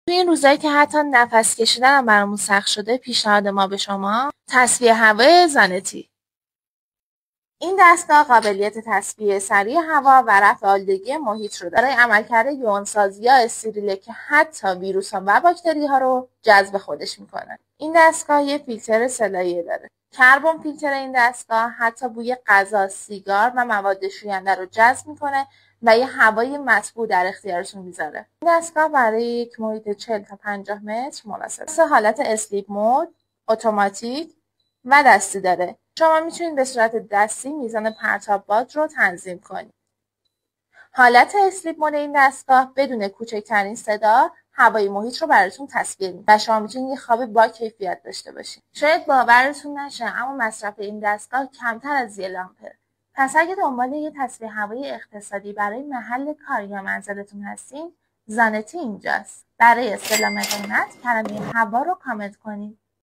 توی این روزایی که حتی نفس کشیدن هم برامون سخت شده، پیشنهاد ما به شما تصفیه هوای زانتی. این دستگاه قابلیت تصفیه سریع هوا و رفع آلودگی محیط رو برای عملکرد یونسازی یا استریله که حتی ویروس ها و باکتری ها رو جذب خودش میکنه. این دستگاه یه فیلتر سلایه داره. کربن فیلتر این دستگاه حتی بوی غذا، سیگار و مواد شوینده رو جذب میکنه و یه هوای مطبوع در اختیارتون میذاره. این دستگاه برای یک محیط 40 تا 50 متر مناسبه. سه حالت اسلیپ مود، اتوماتیک و دستی داره. شما میتونید به صورت دستی میزان پرتاب باد رو تنظیم کنید. حالت اسلیپ مود این دستگاه بدون کوچکترین صدا هوای محیط رو براتون تصویر میده و شما میتونید یه خواب با کیفیت داشته باشید. شاید باورتون نشه اما مصرف این دستگاه کمتر از یه لامپه. پس اگه دنبال یه تصفیه هوایی اقتصادی برای محل کار یا منزلتون هستین، زانتی اینجاست. برای استعلام قیمت کلمه هوا رو کامنت کنید.